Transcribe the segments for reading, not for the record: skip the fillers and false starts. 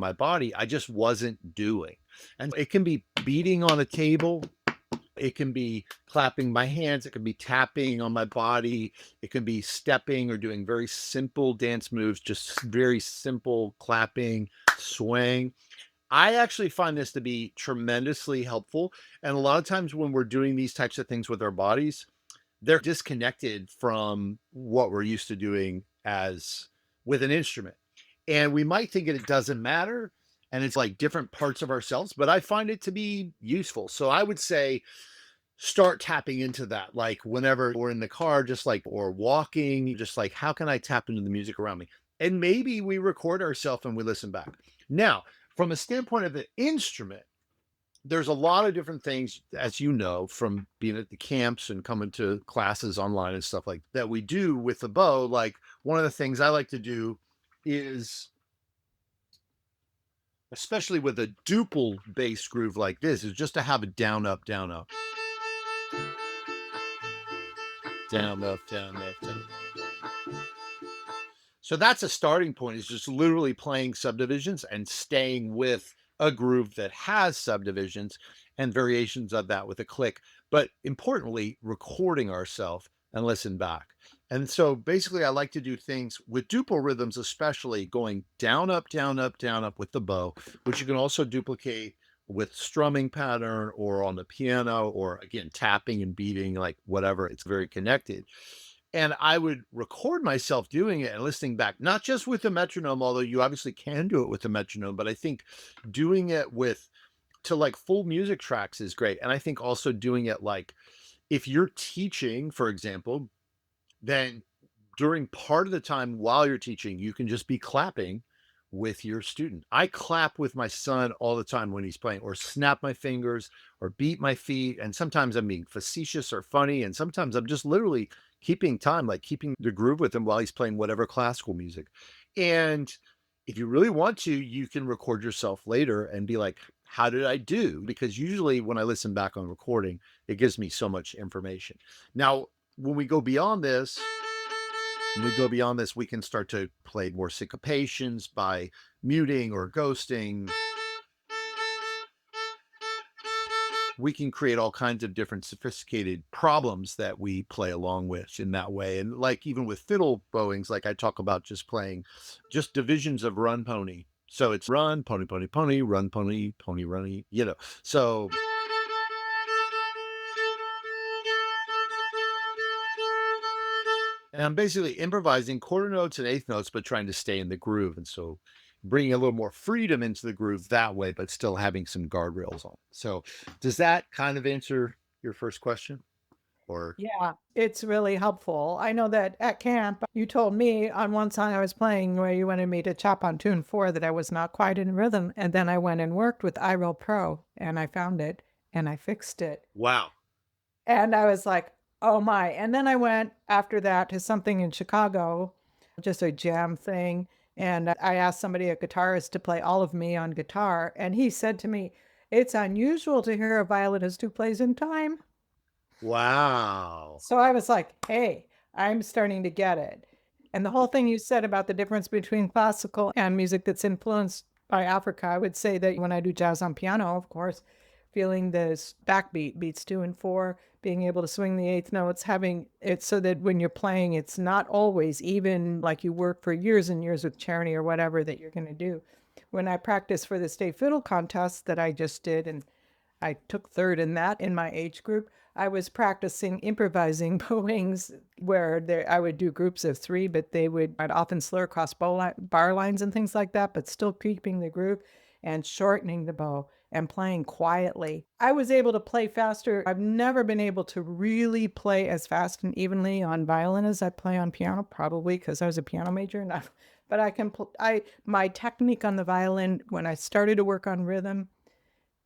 my body, I just wasn't doing. And it can be beating on a table. It can be clapping my hands. It can be tapping on my body. It can be stepping or doing very simple dance moves, just very simple clapping, swaying. I actually find this to be tremendously helpful. And a lot of times when we're doing these types of things with our bodies, they're disconnected from what we're used to doing as with an instrument. And we might think that it doesn't matter and it's like different parts of ourselves, but I find it to be useful. So I would say start tapping into that. Like whenever we're in the car, just like, or walking, just like, how can I tap into the music around me? And maybe we record ourselves and we listen back. Now, from a standpoint of the instrument, there's a lot of different things, as you know, from being at the camps and coming to classes online and stuff like that we do with the bow. Like one of the things I like to do is, especially with a duple bass groove like this, is just to have a down, up, down, up, down, up, down, up, down. So that's a starting point, is just literally playing subdivisions and staying with a groove that has subdivisions and variations of that with a click, but importantly, recording ourselves and listen back. And so basically, I like to do things with duple rhythms, especially going down, up, down, up, down, up with the bow, which you can also duplicate with strumming pattern or on the piano, or again, tapping and beating, like whatever, it's very connected. And I would record myself doing it and listening back, not just with the metronome, although you obviously can do it with the metronome, but I think doing it with to like full music tracks is great. And I think also doing it like if you're teaching, for example, then during part of the time while you're teaching, you can just be clapping with your student. I clap with my son all the time when he's playing, or snap my fingers or beat my feet. And sometimes I'm being facetious or funny. And sometimes I'm just literally keeping time, like keeping the groove with him while he's playing whatever classical music. And if you really want to, you can record yourself later and be like, how did I do? Because usually when I listen back on recording, it gives me so much information. Now, when we go beyond this, we can start to play more syncopations by muting or ghosting. We can create all kinds of different sophisticated problems that we play along with in that way. And like even with fiddle bowings, like I talk about just playing just divisions of run pony. So it's run, pony, pony, pony, run, pony, pony, runny, you know. So and I'm basically improvising quarter notes and eighth notes, but trying to stay in the groove. And so bringing a little more freedom into the groove that way, but still having some guardrails on. So does that kind of answer your first question? Or Yeah, it's really helpful. I know that at camp, you told me on one song I was playing where you wanted me to chop on tune 4 that I was not quite in rhythm. And then I went and worked with iReal Pro and I found it and I fixed it. wow. And I was like, oh my. And then I went after that to something in Chicago, just a jam thing. And I asked somebody, a guitarist, to play all of me on guitar. And he said to me, it's unusual to hear a violinist who plays in time. Wow. So I was like, hey, I'm starting to get it. And the whole thing you said about the difference between classical and music that's influenced by Africa, I would say that when I do jazz on piano, of course, feeling this backbeat, beats 2 and 4, being able to swing the eighth notes, having it so that when you're playing, it's not always even like you work for years and years with Czerny or whatever that you're going to do. When I practiced for the state fiddle contest that I just did, and I took third in that in my age group, I was practicing improvising bowings where I would do groups of 3, but I'd often slur across bar lines and things like that, but still keeping the groove and shortening the bow and playing quietly. I was able to play faster. I've never been able to really play as fast and evenly on violin as I play on piano, probably because I was a piano major. But my technique on the violin when I started to work on rhythm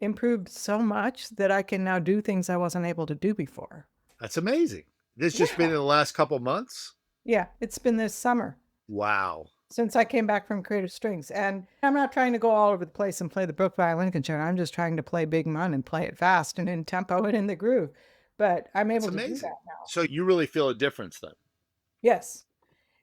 improved so much that I can now do things I wasn't able to do before. That's amazing. This just been Yeah. in the last couple months? Yeah, it's been this summer Wow. since I came back from Creative Strings. And I'm not trying to go all over the place and play the Brook Violin Concerto. I'm just trying to play Big Mun and play it fast and in tempo and in the groove. But I'm That's able to do amazing. that now. So you really feel a difference then? Yes.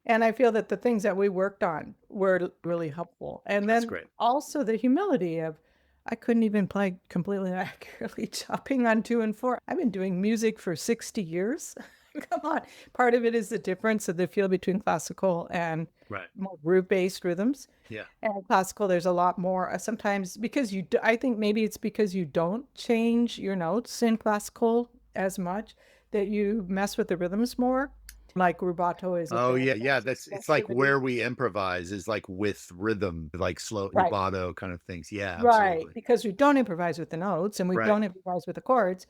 And I feel that the things that we worked on were really helpful. And That's then great. also the humility of I couldn't even play completely accurately chopping on 2 and 4. I've been doing music for 60 years. Come on. Part of it is the difference of the feel between classical and Right. more groove-based rhythms. Yeah. And classical, there's a lot more, sometimes because I think maybe it's because you don't change your notes in classical as much that you mess with the rhythms more. Like rubato is a Oh, very yeah, yeah, that's it's like festivity. where we improvise is, like, with rhythm, like slow Right. rubato kind of things. Yeah, Right, absolutely. because we don't improvise with the notes and we Right. don't improvise with the chords.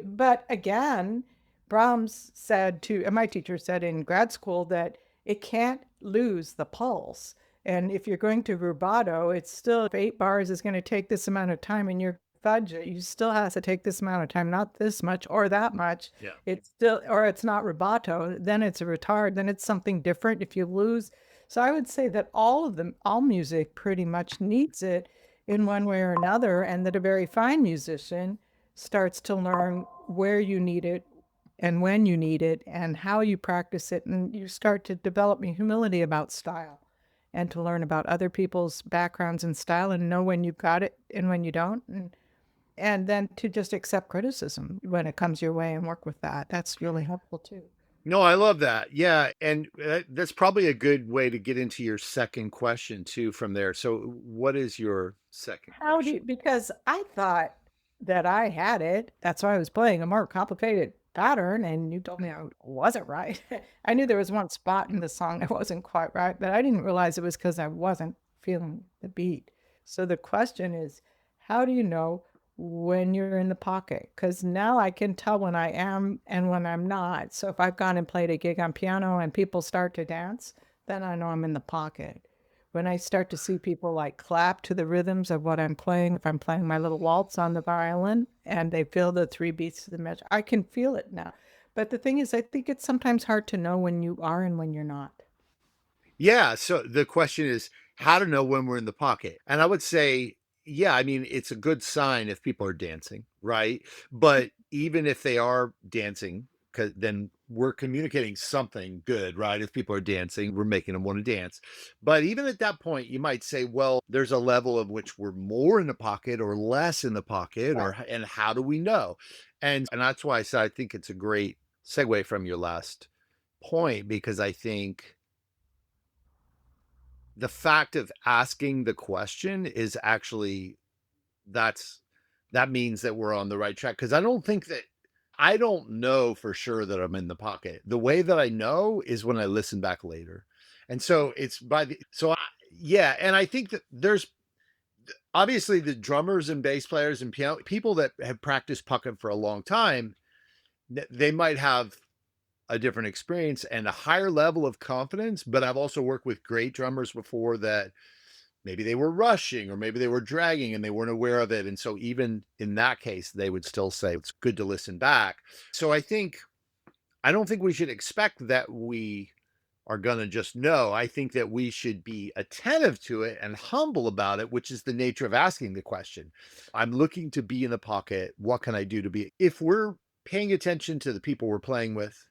But again, Brahms said to, and my teacher said in grad school that it can't lose the pulse. And if you're going to rubato, it's still, if 8 bars is going to take this amount of time and you're fudge it, you still has to take this amount of time, not this much or that much. Yeah. It's still, or it's not rubato, then it's a retard, then it's something different if you lose. So I would say that all of them, all music pretty much needs it in one way or another, and that a very fine musician starts to learn where you need it and when you need it and how you practice it. And you start to develop humility about style and to learn about other people's backgrounds and style and know when you've got it and when you don't. And then to just accept criticism when it comes your way and work with that. That's really helpful too. No, I love that. Yeah, and that's probably a good way to get into your second question too from there. So what is your second How do question? you, because I thought that I had it. That's why I was playing a more complicated pattern, and you told me I wasn't right. I knew there was one spot in the song that wasn't quite right, but I didn't realize it was because I wasn't feeling the beat. So the question is, how do you know when you're in the pocket? Because now I can tell when I am and when I'm not. So if I've gone and played a gig on piano and people start to dance, then I know I'm in the pocket. When I start to see people like clap to the rhythms of what I'm playing, if I'm playing my little waltz on the violin and they feel the 3 beats of the measure, I can feel it now. But the thing is, I think it's sometimes hard to know when you are and when you're not. Yeah, so the question is how to know when we're in the pocket. And I would say, yeah, I mean, it's a good sign if people are dancing, right? But even if they are dancing, 'cause then we're communicating something good, right? If people are dancing, we're making them want to dance. But even at that point, you might say, well, there's a level of which we're more in the pocket or less in the pocket, Right. or and how do we know? And that's why I said I think it's a great segue from your last point because I think the fact of asking the question is actually that's that means that we're on the right track because I don't know for sure that I'm in the pocket. The way that I know is when I listen back later. And so it's by the so I, yeah, and I think that there's obviously the drummers and bass players and piano people that have practiced pocket for a long time, they might have a different experience and a higher level of confidence, but I've also worked with great drummers before that maybe they were rushing or maybe they were dragging and they weren't aware of it. And so even in that case, they would still say it's good to listen back. So I don't think we should expect that we are going to just know. I think that we should be attentive to it and humble about it, which is the nature of asking the question. I'm looking to be in the pocket. What can I do to be? If we're paying attention to the people we're playing with,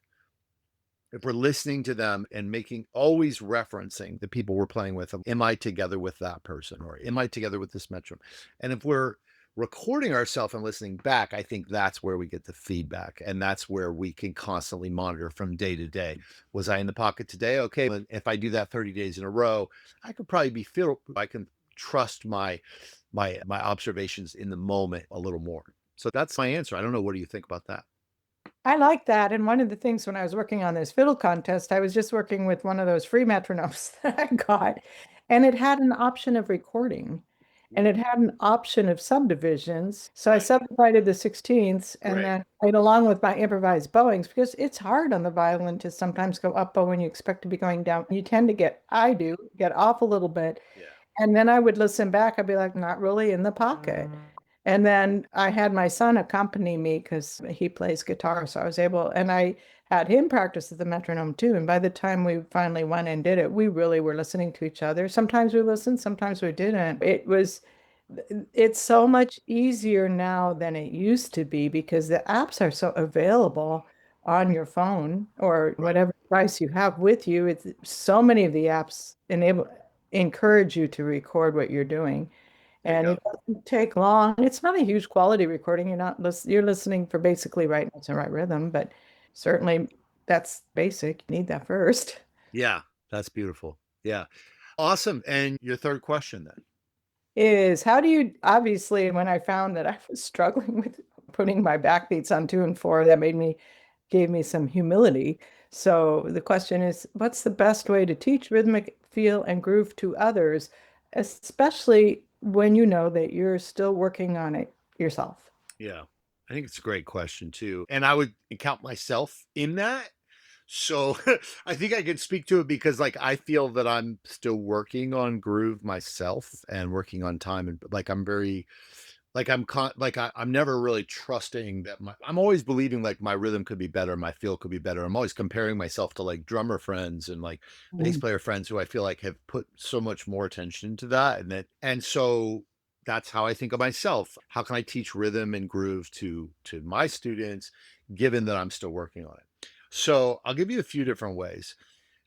if we're listening to them and making always referencing the people we're playing with, am I together with that person or am I together with this metronome? And if we're recording ourselves and listening back, I think that's where we get the feedback. And that's where we can constantly monitor from day to day. Was I in the pocket today? Okay. If I do that 30 days in a row, I could probably I can trust my observations in the moment a little more. So that's my answer. I don't know. What do you think about that? I like that. And one of the things when I was working on this fiddle contest, I was just working with one of those free metronomes that I got, and it had an option of recording and it had an option of subdivisions. So I Right. subdivided the 16ths and Great. then played along with my improvised bowings because it's hard on the violin to sometimes go up bow when you expect to be going down. You tend to I do get off a little bit. Yeah. And then I would listen back. I'd be like, not really in the pocket. And then I had my son accompany me because he plays guitar. So I was able, and I had him practice at the metronome too. And by the time we finally went and did it, we really were listening to each other. Sometimes we listened, sometimes we didn't. It's so much easier now than it used to be because the apps are so available on your phone or Right. whatever device you have with you. It's so many of the apps encourage you to record what you're doing. There you And go. it doesn't take long. It's not a huge quality recording. You're listening for basically right notes and right rhythm, but certainly that's basic. You need that first. Yeah, that's beautiful. Yeah. Awesome. And your third question then? Is how do you obviously when I found that I was struggling with putting my backbeats on 2 and 4, that gave me some humility. So the question is, what's the best way to teach rhythmic feel and groove to others, especially when you know that you're still working on it yourself? Yeah. I think it's a great question too. And I would count myself in that. So I think I can speak to it because like I feel that I'm still working on groove myself and working on time and like I'm very like I'm never really trusting that I'm always believing like my rhythm could be better, my feel could be better. I'm always comparing myself to like drummer friends and like bass Mm. player friends who I feel like have put so much more attention to that and so that's how I think of myself. How can I teach rhythm and groove to my students given that I'm still working on it? So, I'll give you a few different ways.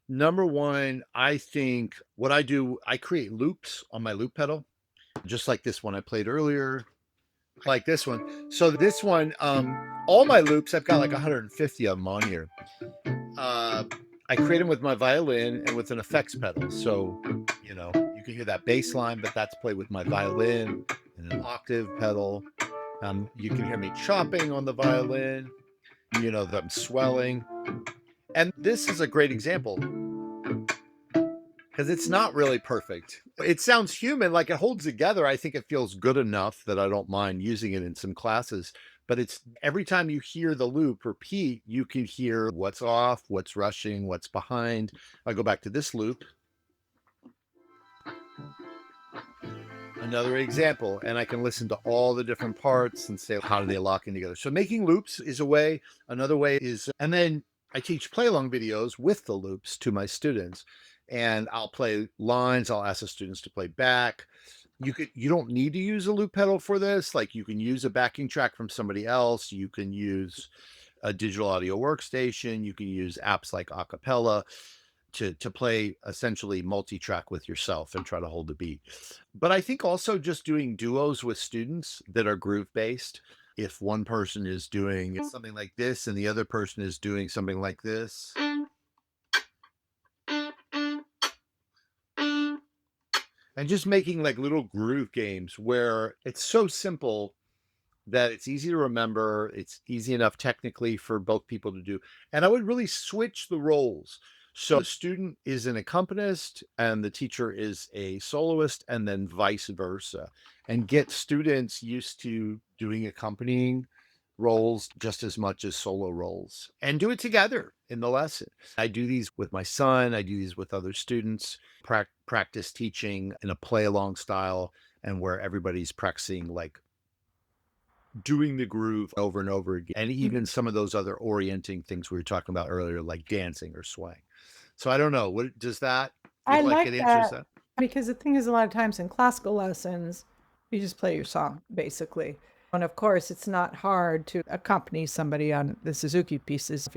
Number 1, I think what I do, I create loops on my loop pedal, just like this one I played earlier, like this one. So this one, all my loops, I've got like 150 of them on here. Uh, I create them with my violin and with an effects pedal. So, you can hear that bass line, but that's played with my violin and an octave pedal. You can hear me chopping on the violin, that I'm swelling. And this is a great example because it's not really perfect. It sounds human, like it holds together. I think it feels good enough that I don't mind using it in some classes. But it's every time you hear the loop repeat, you can hear what's off, what's rushing, what's behind. I go back to this loop, another example, and I can listen to all the different parts and say, how do they lock in together? So making loops is a way. Another way is, and then I teach play along videos with the loops to my students. And I'll play lines. I'll ask the students to play back. You don't need to use a loop pedal for this. Like you can use a backing track from somebody else. You can use a digital audio workstation. You can use apps like Acapella to play essentially multi-track with yourself and try to hold the beat. But I think also just doing duos with students that are groove based. If one person is doing something like this and the other person is doing something like this, and just making like little groove games where it's so simple that it's easy to remember. It's easy enough technically for both people to do. And I would really switch the roles. So the student is an accompanist and the teacher is a soloist, and then vice versa, and get students used to doing accompanying roles just as much as solo roles and do it together in the lesson. I do these with my son, I do these with other students, practice teaching in a play along style and where everybody's practicing like doing the groove over and over again, and even some of those other orienting things we were talking about earlier, like dancing or swaying. So I don't know. What does that feel I like like it answers that that? because the thing is, a lot of times in classical lessons, you just play your song, basically. And of course, it's not hard to accompany somebody on the Suzuki pieces.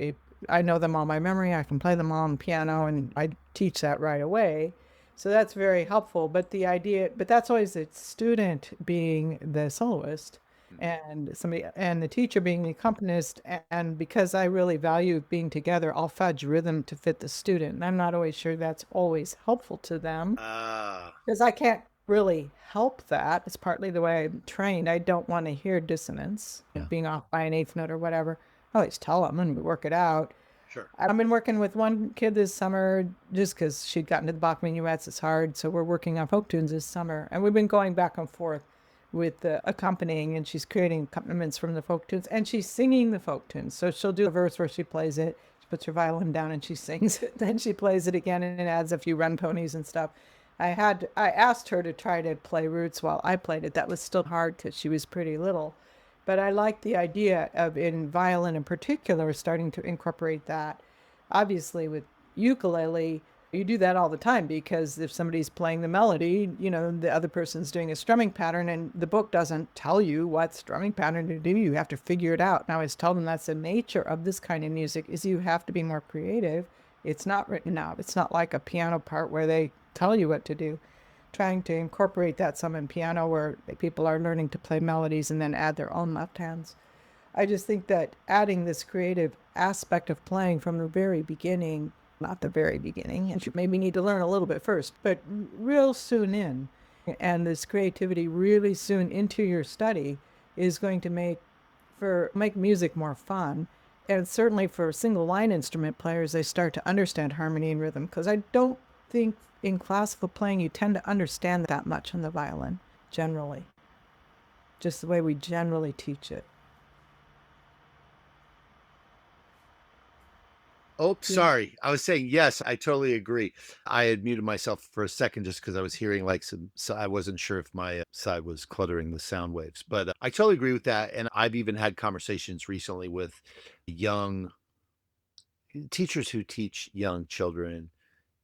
I know them all by memory, I can play them all on piano, and I teach that right away. So that's very helpful. But that's always the student being the soloist and the teacher being the accompanist. And because I really value being together, I'll fudge rhythm to fit the student. And I'm not always sure that's always helpful to them Ah, because I can't really help that. It's partly the way I'm trained. I don't want to hear dissonance, yeah, being off by an eighth note or whatever. I always tell them and we work it out. sure. I've been working with one kid this summer just because she'd gotten to the Bach minuets. It's hard. So we're working on folk tunes this summer. And we've been going back and forth with the accompanying, and she's creating accompaniments from the folk tunes and she's singing the folk tunes. So she'll do a verse where she plays it, she puts her violin down and she sings it. Then she plays it again and adds a few run ponies and stuff. I asked her to try to play roots while I played it. That was still hard because she was pretty little. But I like the idea of, in violin in particular, starting to incorporate that. Obviously, with ukulele, You do that all the time because if somebody's playing the melody, the other person's doing a strumming pattern and the book doesn't tell you what strumming pattern to do. You have to figure it out. And I always tell them that's the nature of this kind of music is you have to be more creative. It's not written out. It's not like a piano part where they tell you what to do. Trying to incorporate that some in piano where people are learning to play melodies and then add their own left hands. I just think that adding this creative aspect of playing from the very beginning, not the very beginning, and you maybe need to learn a little bit first, but real soon in, and this creativity really soon into your study is going to make music more fun. And certainly for single line instrument players, they start to understand harmony and rhythm because I don't think in classical playing you tend to understand that much on the violin generally, just the way we generally teach it. Oh, Yeah. sorry. I was saying, yes, I totally agree. I had muted myself for a second just because I was hearing like so I wasn't sure if my side was cluttering the sound waves, but I totally agree with that. And I've even had conversations recently with young teachers who teach young children,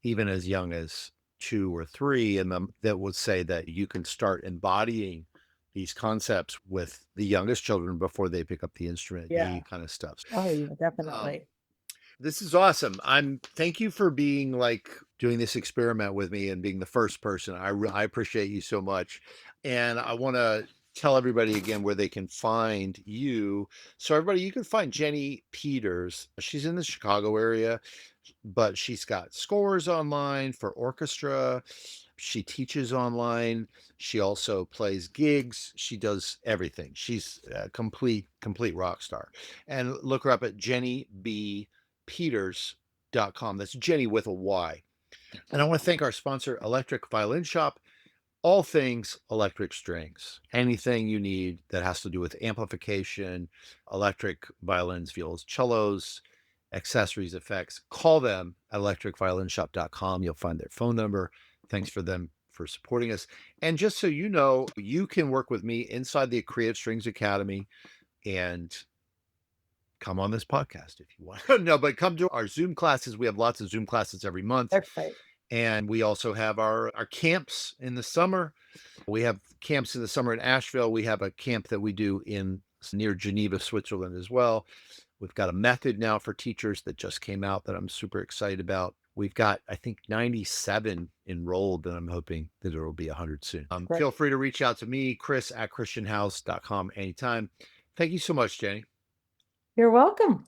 even as young as 2 or 3, and that would say that you can start embodying these concepts with the youngest children before they pick up the instrument, Yeah. kind of stuff. Oh, yeah, Um, definitely. This is awesome. Thank you for being like doing this experiment with me and being the first person. I appreciate you so much. And I want to tell everybody again where they can find you. So everybody, you can find Jenny Peters. She's in the Chicago area, but she's got scores online for orchestra. She teaches online. She also plays gigs. She does everything. She's a complete rock star. And look her up at jennybpeters.com. That's Jenny with a Y. And I want to thank our sponsor, Electric Violin Shop. All things electric strings, anything you need that has to do with amplification, electric violins, violas, cellos, accessories, effects, call them at electricviolinshop.com. You'll find their phone number. Thanks for them for supporting us. And just so you know, you can work with me inside the Creative Strings Academy and come on this podcast if you want. No, but come to our Zoom classes. We have lots of Zoom classes every month. They're great. And we also have our camps in the summer. We have camps in the summer in Asheville. We have a camp that we do in near Geneva, Switzerland as well. We've got a method now for teachers that just came out that I'm super excited about. We've got, I think, 97 enrolled, and I'm hoping that there will be 100 soon. Great. Feel free to reach out to me, Chris at christianhouse.com anytime. Thank you so much, Jenny. You're welcome.